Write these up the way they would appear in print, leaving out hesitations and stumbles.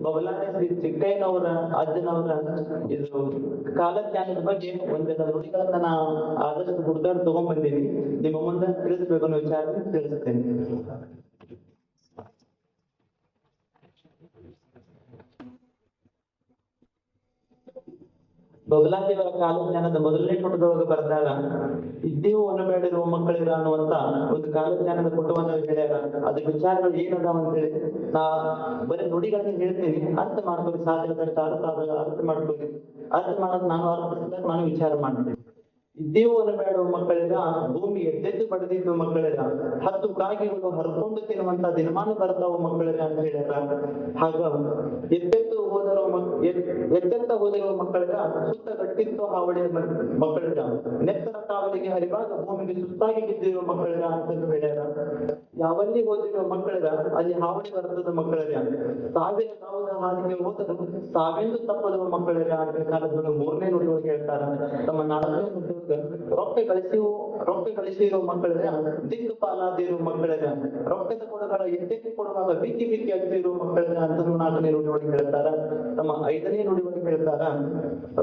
ಬಬಲಾದಿ ಶ್ರೀ ಚಿಕ್ಕಯ್ಯನವರ ಅಜ್ಜನವರ ಇದು ಕಾಲಜ್ಞಾನದ ಬಗ್ಗೆ ಒಂದೆಲ್ಲ ನುಡಿಗಳನ್ನ ನಾ ಆದಷ್ಟು ಹುಡುಗಾಡ್ ತಗೊಂಡ್ ಬಂದೀನಿ. ನಿಮ್ಮ ಮುಂದೆ ತಿಳಿಸ್ಬೇಕು ಅನ್ನೋ ವಿಚಾರ ತಿಳಿಸ್ತೇನೆ. ಬಬಲಾದಿಯವರ ಕಾಲಜ್ಞಾನದ ಮೊದಲನೇ ಪುಟದೊಳಗೆ ಬರ್ದಾಗ ಇದ್ದೀವು ಅನ್ನಬೇಡಿರುವ ಮಕ್ಕಳಿರ ಅನ್ನುವಂತ ಒಂದು ಕಾಲಜ್ಞಾನದ ಪುಟವನ್ನು ಹೇಳ್ಯಾರ. ಅದ್ರ ವಿಚಾರಗಳು ಏನದಾವ ಅಂತ ಹೇಳಿ ನಾ ಬರೀ ನುಡಿಗಳನ್ನ ಹೇಳ್ತೀನಿ, ಅರ್ಥ ಮಾಡ್ಕೊಳ್ಳಿ. ಸಾಧ್ಯ ಅರ್ಥ ಮಾಡ್ಕೊಳ್ಳಿ. ಅರ್ಥ ಮಾಡೋದು ನಾನು ವಿಚಾರ ಮಾಡ್ತೀನಿ. ಇದ್ದೀವು ಅನ್ನಬೇಡುವ ಮಕ್ಕಳಿರ ಭೂಮಿ ಎದ್ದೆದ್ದು ಬಡದಿದ್ದು ಮಕ್ಕಳಿರ 10 ಕಾಗಿಗಳು ಹರ್ಕೊಂಡು ತಿನ್ನುವಂತ ದಿನಮಾನ ಬರ್ತಾವ ಮಕ್ಕಳಿರ ಅಂತ ಹೇಳ್ಯಾರ. ಹಾಗ ಎದ್ದೆತ್ತ ಹೋದಿರುವ ಮಕ್ಕಳಿರ ಸುತ್ತ ಗಟ್ಟಿತ್ತು ಹಾವಳಿಯ ಮಕ್ಕಳಿರ ನೆತ್ತರ ಕಾವಲಿಗೆ ಹರಿವಾಗ ಭೂಮಿಗೆ ಸುತ್ತಾಗಿ ಬಿದ್ದಿರುವ ಮಕ್ಕಳಿರ ಅಂತ ಹೇಳ್ಯಾರ. ಯಾವಲ್ಲಿ ಹೋದಿರುವ ಮಕ್ಕಳಿರ ಅಲ್ಲಿ ಹಾವಳಿ ಬರ್ತದ ಮಕ್ಕಳಿರ ಸಾವಿನ ಕಾವದ ಹಾದಿಗೆ ಹೋದರು ಸಾವಿಂದು ತಪ್ಪದ ಮಕ್ಕಳಿರ ಅಂತ ಕಾಲದಲ್ಲಿ 3ನೇ ನುಡಿಯೊಳಗೆ ಹೇಳ್ತಾರ. ತಮ್ಮ 4ನೇ ರೊಕ್ಕ ಗಳಿಸಿರೋ ಮಕ್ಕಳಿರ ದಿಕ್ಕು ಪಾಲಾದಿರೋ ಮಕ್ಕಳಿರ ರೊಕ್ಕದ ಕೊಡಗಳ ಎದ್ದೆಕ್ಕೆ ಕೊಡುವಾಗ ಬಿಕ್ಕಿ ಅಡ್ಡಿರೋ ಮಕ್ಕಳಿರ ಅಂತ 4ನೇ ನುಡಿಯೊಳಗೆ ಹೇಳ್ತಾರ. ತಮ್ಮ 5ನೇ ನುಡಿಯೊಳಗೆ ಹೇಳ್ತಾರ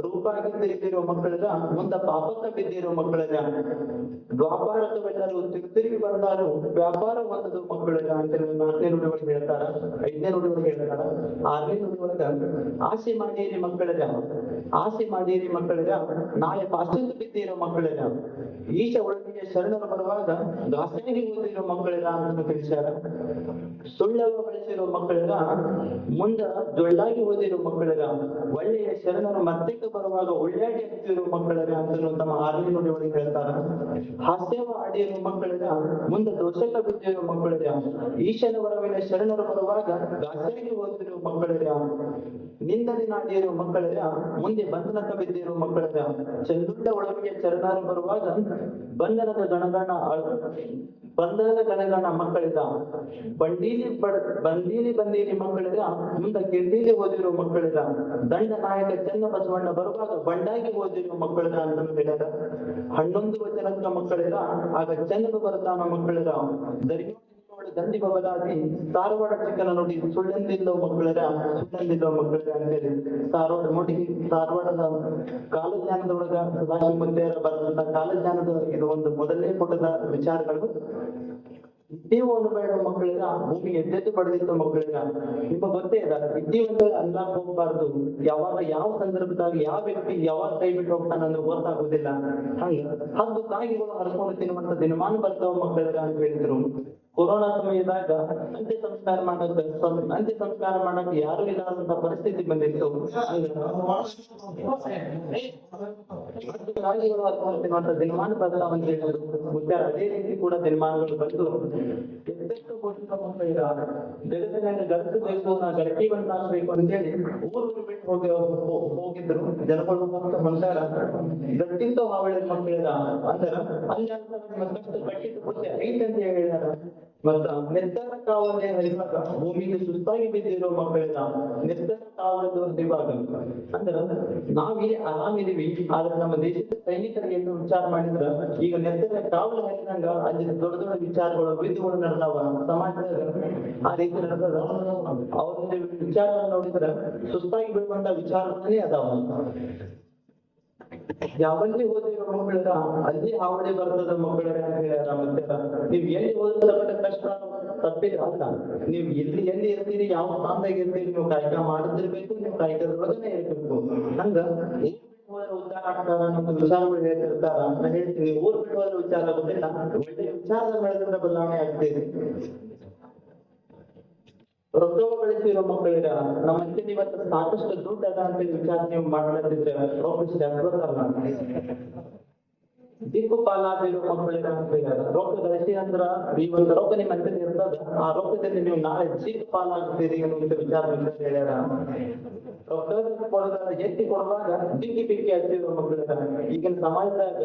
ರೂಪಾಗಿ ತಿರುಗಿರೋ ಮಕ್ಕಳಿರ ಮುಂದ ಪಾಪಕ್ಕ ಬಿದ್ದಿರೋ ಮಕ್ಕಳಿರ ದ್ವಾಪಾರಕವೆಲ್ಲರೂ ತಿರುಗಿ ಬಂದಾರು ವ್ಯಾಪಾರ ಹೊಂದದು ಮಕ್ಕಳಿರ ಅಂತ 4ನೇ ನುಡಿಯೊಳಗೆ ಹೇಳ್ತಾರ. 5ನೇ ನುಡಿಯೊಳಗೆ ಹೇಳ್ತಾರ. 6ನೇ ನುಡಿಯೊಳಗ ಆಸೆ ಮಾಡೀರಿ ಮಕ್ಕಳಿರ ನಾಳೆ ಪಾಶ್ಚಿತ್ಯ ಬಿದ್ದಿರೋ ಮಕ್ಕಳಿರ ಈಶ ಒಳಗಿಗೆ ಶರಣರು ಬರುವಾಗ ದಾಸನಿಗೆ ಓದಿರೋ ಮಕ್ಕಳಿರ ಅಂತ ತಿಳಿಸ್ಯಾರ. ಸುಳ್ಳವ ಬಳಸಿರೋ ಮಕ್ಕಳಿರ ಮುಂದ ಜೊಳ್ಳಾಗಿ ಓದಿರೋ ಮಕ್ಕಳಿರ ಒಳ್ಳೆಯ ಶರಣರು ಮತ್ತೆಕ್ಕೆ ಬರುವಾಗ ಒಳ್ಳೆಯಾಗಿ ಹತ್ತಿರೋ ಮಕ್ಕಳಿರ ಅಂತ ತಮ್ಮ 6ನೇ ನುಡಿಯೊಳಗೆ ಹೇಳ್ತಾರ. ಹಾಸ್ಯವ ಆಡಿರೋ ಮಕ್ಕಳಿರ ಮುಂದೆ ದೋಷಕ ಬಿದ್ದಿರೋ ಮಕ್ಕಳಿರ ಈಶನ ವರವಿನ ಶರಣರು ಬರುವಾಗ ದಾಸನಿಗೆ ಓದಿರೋ ಮಕ್ಕಳಿರ ನಿಂದನೆ ನಾಡಿರೋ ಮಕ್ಕಳಿರ ಮುಂದೆ ಬಂಧನಕ್ಕೆ ಬಿದ್ದಿರೋ ಮಕ್ಕಳಿರ ಚಂದುಳ್ಳ ಒಳಗೆ ಶರಣರು ಬರುವಾಗ ಬಂಧನದ ಗಣಗಣ ಮಕ್ಕಳಿರ ಬಂದೀಲಿ ಮಕ್ಕಳಿರ ಮುಂದೆ ಕಿಂಡೀಲಿ ಓದಿರೋ ಮಕ್ಕಳಿರ ದಂಡ ನಾಯಕ ಚನ್ನ ಬಸವಣ್ಣ ಬರುವಾಗ ಬಂಡಾಗಿ ಓದಿರೋ ಮಕ್ಕಳಿರ ಅಂತ ಹೇಳ್ಯಾರ. 11 ವಚನದ ಮಕ್ಕಳಿರ ಆಗ ಚಂದ್ರ ಬರ್ತಾನ ಮಕ್ಕಳಿರ ದಂಡಿ ಬಬಲಾದಿ ಧಾರವಾಡ ಚಿಕ್ಕನ ನೋಡಿ ಸುಳ್ಳಂದಿಲ್ಲೋ ಮಕ್ಕಳಿರ ಅಂತೇಳಿ ಧಾರವಾಡದ ಕಾಲಜ್ಞಾನದೊಳಗ ಸದಾಶಿವ ಮುಂದೆಯರ ಬರೆದಂತ ಕಾಲಜ್ಞಾನದ ಇದು ಒಂದು ಮೊದಲನೇ ಪುಟದ ವಿಚಾರಗಳು. ಇದ್ದೀವು ಅನ್ನಬೇಡ ಮಕ್ಕಳಿರ ಭೂಮಿ ಎದ್ದೆದ್ದು ಪಡೆದಿತ್ತು ಮಕ್ಕಳಿರ ನಿಮ್ಮ ಗೊತ್ತೇ ಇದೆ. ಇದ್ದೀವಂತ ಅನ್ಲಾಕ್ ಹೋಗ್ಬಾರ್ದು. ಯಾವಾಗ ಯಾವ ಸಂದರ್ಭದಾಗ ಯಾವ ವ್ಯಕ್ತಿ ಯಾವಾಗ ಕೈ ಬಿಟ್ಟು ಹೋಗ್ತಾನ ಅನ್ನೋ ಗೊತ್ತಾಗುದಿಲ್ಲ. ಹಂಗ 10 ಕಾಗಿಗಳು ಹರ್ಕೊಂಡು ತಿನ್ನುವಂತ ದಿನಮಾನ ಬರ್ತಾವ ಮಕ್ಕಳಿರ ಅಂತ ಹೇಳಿದ್ರು. ಕೊರೋನಾ ಸಮಯದಾಗ ಅಂತ್ಯ ಸಂಸ್ಕಾರ ಮಾಡಕ್ ಯಾರು ಇಲ್ಲದಂತ ಪರಿಸ್ಥಿತಿ ಬಂದಿತ್ತು. ದಿನಮಾನ ಬರ್ತಾವ ಅಂತ ಹೇಳಿದ್ರು. ಅದೇ ರೀತಿ ಕೂಡ ದಿನಮಾನಗಳು ಬಂದು ಜಗತ್ತಿನಾಗ ಗಡಸು ಬೇಕು ನಾ ಗಟ್ಟಿ ಬಂದಾಗಬೇಕು ಅಂತೇಳಿ ಊರು ಬಿಟ್ಟು ಹೋಗಿದ್ರು ಜನಗಳು ಹೊಂದಾರ ಗಟ್ಟಿಂತ ಹಾವಳಿ ಮಕ್ಕಳಿರ ಅಂದ್ರ ಅಲ್ಲಿ ಮತ್ತಷ್ಟು ಗಟ್ಟಿದ್ದು ಪುಟ್ಟ ಐತೆ ಅಂತ ಹೇಳಿದಾರ. ಮತ್ತ ನೆತ್ತರ ಕಾವಲೆ ಹರಿವಾಗ ಭೂಮಿಗೆ ಸುಸ್ತಾಗಿ ಬಿದ್ದಿರೋ ಮಕ್ಕಳಿರ ನೆತ್ತರ ಕಾವಲು ಹರಿವಾಗ ಅಂದ್ರ ನಾವೀ ಆರಾಮಿದೀವಿ. ಆದ್ರೆ ನಮ್ಮ ದೇಶದ ಸೈನಿಕರಿಗೆ ಏನು ವಿಚಾರ ಮಾಡಿದ್ರ ಈಗ ನೆತ್ತರ ಕಾವಲು ಹರಿದಂಗ ಅಲ್ಲಿ ದೊಡ್ಡ ವಿಚಾರಗಳು ವಿದ್ಯೆಗಳು ನಡೆದಾವ ಸಮಾಜದಾಗ. ಆ ರೀತಿ ನಡೆದದ ಅವ್ರ ವಿಚಾರ ನೋಡಿದ್ರ ಸುಸ್ತಾಗಿ ಬೀಳುವಂತ ವಿಚಾರಗಳೇ ಅದಾವ. ಯಾವಲ್ಲಿ ಓದಿರೋ ಮಕ್ಕಳಿರ ಅಲ್ಲಿ ಹಾವಳಿ ಬರ್ತದ ಮಕ್ಕಳಿರ ಅಂತ ಹೇಳ್ಯಾರ. ಮತ್ತೆ ನೀವ್ ಎಲ್ಲಿ ಓದಿದ್ರೆ ಕಷ್ಟ ತಪ್ಪಿಲ್ಲ ಅಲ್ಲ. ನೀವ್ ಎಲ್ಲಿ ಇರ್ತೀರಿ ಯಾವ ಸ್ಥಾನದಾಗ ಇರ್ತೀರಿ ನೀವು ಕಾಯಕ ಮಾಡಿದಿರ್ಬೇಕು. ನೀವು ಕಾಯಕದೊಳಗನೆ ಇರ್ಬೇಕು. ಹಂಗ ಉದ್ಧಾರ ಆಗ್ತಾರ ನಮ್ಮ ವಿಚಾರಗಳು ಹೇಳ್ತಿರ್ತಾರ. ನಾ ಹೇಳ್ತೀನಿ ಊರ್ ಬಿಟ್ಟು ಹೋದ್ರೆ ವಿಚಾರ ಆಗುದಿಲ್ಲ. ಒಳ್ಳೆ ವಿಚಾರದ ಬೆಳೆದ್ರೆ ಬದಲಾವಣೆ ಆಗ್ತೇವೆ. ರೊಕ್ಕ ಗಳಿಸಿರೋ ಮಕ್ಕಳಿರ ನಮ್ಮ ಇವತ್ತು ಸಾಕಷ್ಟು ದುಡ್ಡು ಅದ ಅಂತ ವಿಚಾರ ನೀವು ಮಾಡ್ಲತ್ತಿದ್ರೆ ದಿಕ್ಕು ಪಾಲಾದಿರೋ ಮಕ್ಕಳಿರ ಅಂತ ಹೇಳ್ಯಾರ. ರೊಕ್ಕ ಗಳಿಸಿ ಅಂದ್ರ ಈ ಒಂದು ರೊಕ್ಕ ನಿಮ್ಮ ಅಂತಿನ ಇರ್ತದ. ಆ ರೊಕ್ಕದಲ್ಲಿ ನೀವು ನಾಳೆ ದಿಕ್ಕು ಪಾಲಾಗ್ತೀರಿ ಅನ್ನುವಂತ ವಿಚಾರ ಹೇಳ್ಯಾರ. ರೊಕ್ಕ ಕೊಡೋದ ಎತ್ತಿ ಕೊಡುವಾಗ ಬಿಕ್ಕಿ ಹಚ್ಚಿರೋ ಮಕ್ಕಳಿರ ಈಗಿನ ಸಮಾಜದಾಗ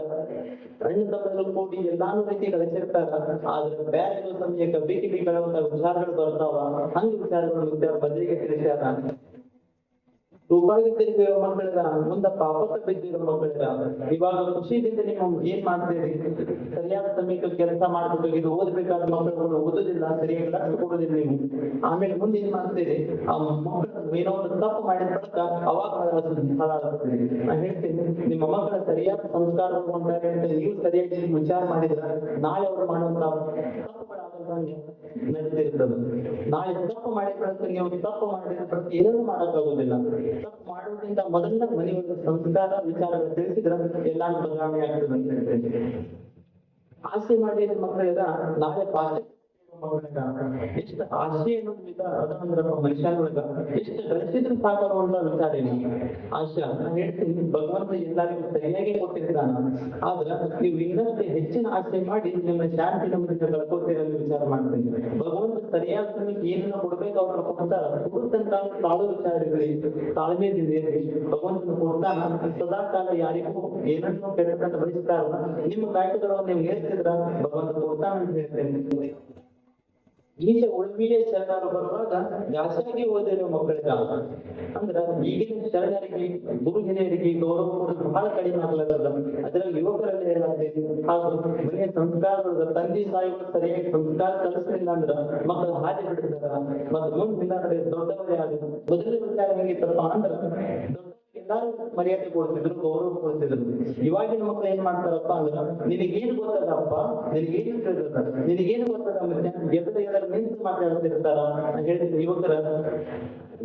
ಹಣ್ಣು ತಪ್ಪಲು ಕೂಡಿ ಎಲ್ಲಾನು ರೀತಿ ಗಳಿಸಿರ್ತಾರ. ಆದ್ರೆ ಬೇರೆ ಸಮಯಕ್ಕೆ ಬಿಕ್ಕಿ ಹೇಳುವಂತ ವಿಚಾರಗಳು ಬರ್ತಾವ. ಹಂಗ ವಿಚಾರಗಳು ಬದಲಿಗೆ ತಿಳಿಸ್ಯಾರ. ರೂಪಾಯಿ ತಿರುಗಿರೋ ಮಕ್ಕಳಿಗ ಮುಂದ ಪಾಪಕ್ಕೆ ಬಿದ್ದಿರೋ ಮಕ್ಕಳಿಗ ಇವಾಗ ಖುಷಿದಿಂದ ನೀವು ಏನ್ ಮಾಡ್ತೀರಿ, ಸರಿಯಾದ ಸಮಯಕ್ಕೆ ಕೆಲಸ ಮಾಡ್ಬೇಕು. ಇದು ಓದ್ಬೇಕಾದ ಮಕ್ಕಳುಗಳು ಓದುದಿಲ್ಲ, ಸರಿಯಾಗಿ ಲಕ್ಷ ಕೊಡುದಿಲ್ಲ ನೀವು. ಆಮೇಲೆ ಮುಂದೆ ಏನ್ ಮಾಡ್ತೀರಿ, ಆ ಮಕ್ಕಳು ಏನೋ ಒಂದು ತಪ್ಪು ಮಾಡಿದ ಬಳಿಕ ಅವಾಗ ನಾ ಹೇಳ್ತೀನಿ, ನಿಮ್ಮ ಮಕ್ಕಳ ಸರಿಯಾದ ಸಂಸ್ಕಾರ ಹೊಂದಾರೆ ಅಂತ ನೀವು ಸರಿಯಾಗಿ ವಿಚಾರ ಮಾಡಿದ್ರ ನಾಳೆ ಅವರು ಮಾಡುವಂತ ತಪ್ಪುಗಳಾದಂಗೆ ನಡೆದಿರ್ತದೆ. ನಾಳೆ ತಪ್ಪು ಮಾಡಿದ ಬಳಿಕ ನೀವು ತಪ್ಪು ಮಾಡಿದ ಬಳಿಕ ಏನೂ ಮಾಡಕ್ಕಾಗುದಿಲ್ಲ. ತಪ್ಪು ಮಾಡುವುದರಿಂದ ಮೊದಲಿನ ಮನೆಯ ಸಂಸ್ಕಾರ ವಿಚಾರಗಳು ತಿಳಿಸಿದ್ರೆ ಎಲ್ಲಾ ಬದಲಾವಣೆ ಆಗ್ತದೆ ಅಂತ ಹೇಳ್ತೇನೆ. ಆಸೆ ಮಾಡಿದ ಮಕ್ಕಳಿಗ ನಾಳೆ ಪಾಠ ಎಷ್ಟು ಆಸೆ ಅನ್ನೋದು ಅದಂದ್ರಪ್ಪ ಮನುಷ್ಯನೊಳಗ ಎಷ್ಟು ಗಳಿಸಿದ್ರು ಸಾಕಾಗುವ ವಿಚಾರ ಏನು ಆಶೆ. ನಾನು ಹೇಳ್ತೀನಿ, ಭಗವಂತ ಎಲ್ಲರಿಗೂ ಸರಿಯಾಗಿ ಕೊಟ್ಟಿರ್ತಾನ. ಆದ್ರ ನೀವು ಇನ್ನಷ್ಟು ಹೆಚ್ಚಿನ ಆಸೆ ಮಾಡಿ ನಿಮ್ಮ ಶಾಂತಿ ನಮಗೆ ಕಳ್ಕೊಳ್ತೀರ ಅಂತ ವಿಚಾರ ಮಾಡ್ತೀನಿ. ಭಗವಂತ ಸರಿಯಾದ ಸಮಯಕ್ಕೆ ಏನನ್ನ ಕೊಡ್ಬೇಕು ಅವ್ರ ಕೊಡ್ತಾರ. ಕೊಡುತ್ತಂತ ತಾಳು ವಿಚಾರಗಳಿಗೆ ತಾಳ್ಮೆಯಿಂದ ಭಗವಂತನ ಕೊಡ್ತಾನ. ಸದಾ ಕಾಲ ಯಾರಿಗೂ ಏನನ್ನೂ ಕೆಟ್ಟದಂತ ಬಯಸ್ತಾರಲ್ಲ, ನಿಮ್ಮ ಕಾಯ್ದೆಗಳನ್ನು ನೀವು ಹೇಳ್ತಿದ್ರ ಭಗವಂತ ಕೊಡ್ತಾನ ಅಂತ ಹೇಳ್ತೇನೆ. ಈಗ ಉಳ್ವಿಗೆ ಶರಣರು ಬರುವಾಗ ಜಾಸ್ತಿಯಾಗಿ ಓದಿರೋ ಮಕ್ಕಳಿಗ ಅಂದ್ರ ಈಗಿನ ಶರಣರಿಗೆ ಗುರು ಹಿರಿಯರಿಗೆ ಗೌರವ ಕೊಡೋದು ಬಹಳ ಕಡಿಮೆ ಆಗ್ಲತ್ತದ. ಅದ್ರಲ್ಲಿ ಯುವಕರಲ್ಲಿ ಏನಾಗ್ತೈತಿ, ಹಾಗೂ ಮನೆಯ ಸಂಸ್ಕಾರಗಳು ತಂದೆ ತಾಯಿಗಳು ಸರಿಯಾಗಿ ಸಂಸ್ಕಾರ ಕಲಿಸಲಿಲ್ಲ ಅಂದ್ರ ಮಕ್ಕಳು ಹಾದಿ ಬಿಡ್ತಾರ. ಮತ್ತು ಮುಂದಿನ ದೊಡ್ಡವರೇ ಆಗ ಮೊದಲನೇ ವಿಚಾರ ಹೇಗಿತ್ತಪ್ಪ ಅಂದ್ರ ಎಲ್ಲಾರು ಮರ್ಯಾದೆ ಕೊಡ್ತಿದ್ರು, ಗೌರವ ಕೊಡ್ತಿದ್ರು. ಇವಾಗಿನ ಮಕ್ಕಳು ಏನ್ ಮಾಡ್ತಾರಪ್ಪ ಅಂದ್ರ ನಿನಗೇನು ಗೊತ್ತದಪ್ಪ, ನಿನಗೇನು ತಿಳಿದ, ನಿನಗೇನು ಗೊತ್ತದ ಎಲ್ಲರೂ ನಿಂತು ಮಾತಾಡ್ತಿರ್ತಾರ. ಹೇಳಿದ ಯುವಕರ,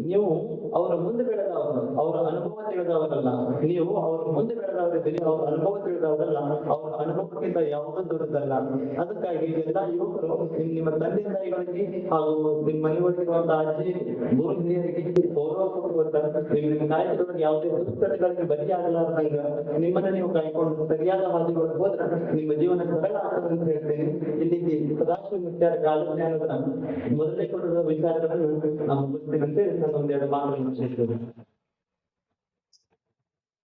ನೀವು ಅವರ ಮುಂದೆ ಬೆಳೆದವರು, ಅವರ ಅನುಭವ ತಿಳಿದವರಲ್ಲ. ನೀವು ಅವ್ರ ಮುಂದೆ ಬೆಳೆದವರಿದ್ದೀರಿ, ಅವ್ರ ಅನುಭವ ತಿಳಿದವರಲ್ಲ. ಅವ್ರ ಅನುಭವಕ್ಕಿಂತ ಯಾವುದೂ ದೊಡ್ಡದಲ್ಲ. ಅದಕ್ಕಾಗಿ ಎಲ್ಲಾ ಯುವಕರು ನಿಮ್ಮ ತಂದೆ ತಾಯಿಗಳಿಗೆ ಹಾಗೂ ನಿಮ್ಮ ಮನೆಯೊಳಗಿರುವಂತಹ ಅಜ್ಜಿ ಗುರು ಹಿರಿಯರಿಗೆ ಗೌರವ ಕೊಡುವಂತ ನಿಮ್ಮ ನಾಯಕರಿಗೆ ಯಾವುದೇ ದುಷ್ಟಗಳಿಗೆ ಬಲಿ ಆಗಲಾರ್ದಂಗ ನಿಮ್ಮನ್ನ ನೀವು ಕಾಯ್ಕೊಂಡು ಸರಿಯಾದ ಹಾದಿಗಳಿಗೆ ಹೋದ್ರೆ ನಿಮ್ಮ ಜೀವನ ಸರಳ ಆಗ್ತದೆ ಅಂತ ಹೇಳ್ತೇನೆ. ಇಲ್ಲಿಗೆ ಸದಾಶಿವ ವಿಚಾರ ಕಾಲಜ್ಞಾನದ ಮೊದಲೇ ಕೊಡುವ ವಿಚಾರಗಳನ್ನು ನಾವು ಮುಗಿಸ್ತೇನೆ ಅಂತ ಹೇಳಿ ನಾನು ಒಂದೆರಡು ಮಾತುಗಳನ್ನು ಮುಗಿಸ್ತೇನೆ.